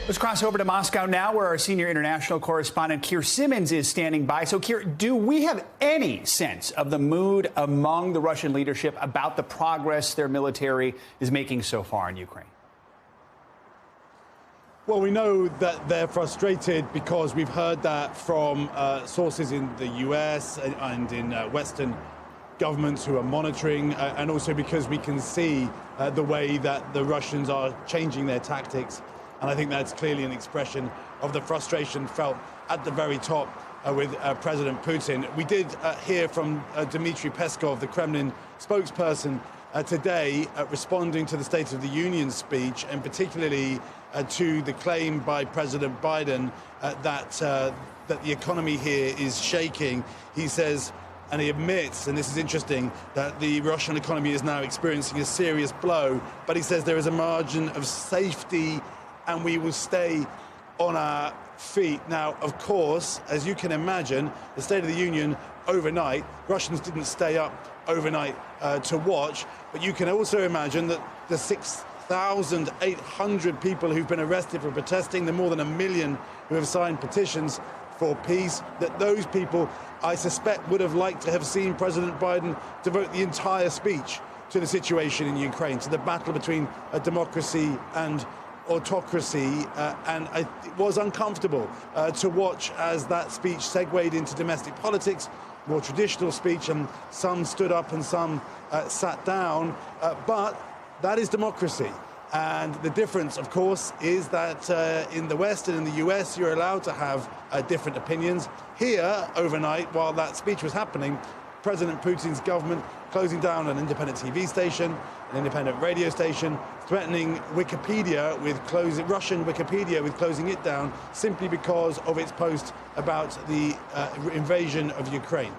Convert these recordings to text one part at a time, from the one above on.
Let's cross over to Moscow now, where our senior international correspondent Keir Simmons is standing by. So, Keir, do we have any sense of the mood among the Russian leadership about the progress their military is making so far in Ukraine? Well, we know that they're frustrated because we've heard that from sources in the US and in Western governments who are monitoring, and also because we can see the way that the Russians are changing their tactics. And I think that's clearly an expression of the frustration felt at the very top with President Putin. We did hear from Dmitry Peskov, the Kremlin spokesperson, today responding to the State of the Union speech, and particularly to the claim by President Biden that the economy here is shaking. He says, and he admits, and this is interesting, that the Russian economy is now experiencing a serious blow, but he says there is a margin of safety and we will stay on our feet. Now, of course, as you can imagine, the State of the Union overnight, Russians didn't stay up overnight to watch, but you can also imagine that the 6,800 people who've been arrested for protesting, the more than 1 million who have signed petitions for peace, that those people, I suspect, would have liked to have seen President Biden devote the entire speech to the situation in Ukraine, to the battle between democracy and autocracy, and it was uncomfortable to watch as that speech segued into domestic politics, more traditional speech, and some stood up and some sat down, but that is democracy. And the difference, of course, is that in the West and in the US, you're allowed to have different opinions. Here, overnight, while that speech was happening, President Putin's government closing down an independent TV station, an independent radio station, threatening Wikipedia with Russian Wikipedia with closing it down simply because of its post about the invasion of Ukraine.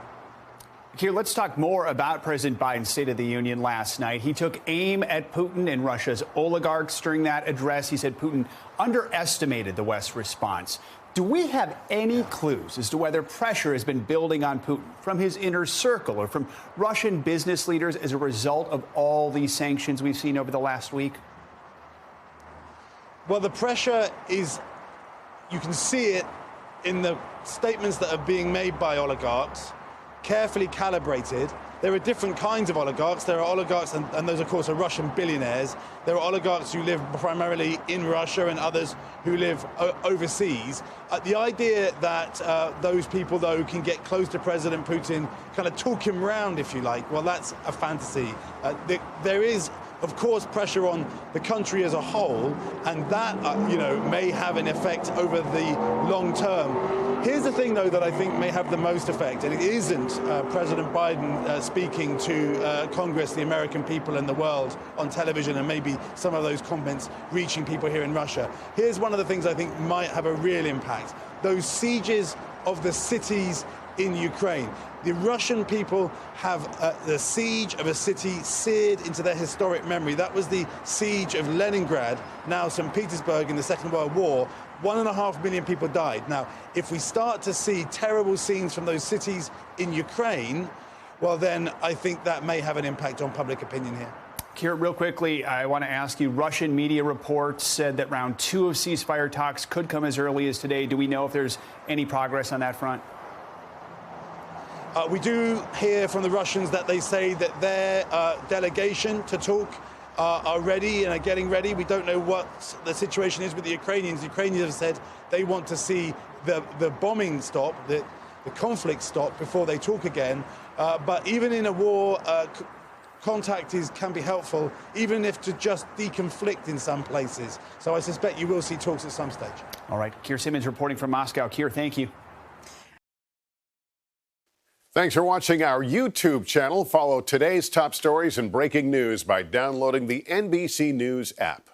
Keir, let's talk more about President Biden's State of the Union last night. He took aim at Putin and Russia's oligarchs during that address. He said Putin underestimated the West's response. Do we have any clues as to whether pressure has been building on Putin from his inner circle or from Russian business leaders as a result of all these sanctions we've seen over the last week? Well, the pressure is, you can see it in the statements that are being made by oligarchs, carefully calibrated. There are different kinds of oligarchs. There are oligarchs, and those, of course, are Russian billionaires. There are oligarchs who live primarily in Russia and others who live overseas. The idea that those people, though, can get close to President Putin, kind of talk him round, if you like, well, that's a fantasy. There is, of course, pressure on the country as a whole, and that, may have an effect over the long term. Here's the thing, though, that I think may have the most effect, and it isn't President Biden speaking to Congress, the American people, and the world on television, and maybe some of those comments reaching people here in Russia. Here's one of the things I think might have a real impact. Those sieges of the cities in Ukraine. The Russian people have the siege of a city seared into their historic memory. That was the siege of Leningrad, now St. Petersburg, in the Second World War. 1.5 million people died. Now, if we start to see terrible scenes from those cities in Ukraine, well, then I think that may have an impact on public opinion here. Keir, real quickly, I want to ask you, Russian media reports said that round 2 of ceasefire talks could come as early as today. Do we know if there's any progress on that front? We do hear from the Russians that they say that their delegation to talk are ready and are getting ready. We don't know what the situation is with the Ukrainians. The Ukrainians have said they want to see the bombing stop, the conflict stop before they talk again. But even in a war, contact can be helpful, even if to just deconflict in some places. So I suspect you will see talks at some stage. All right. Keir Simmons reporting from Moscow. Keir, thank you. Thanks for watching our YouTube channel. Follow today's top stories and breaking news by downloading the NBC News app.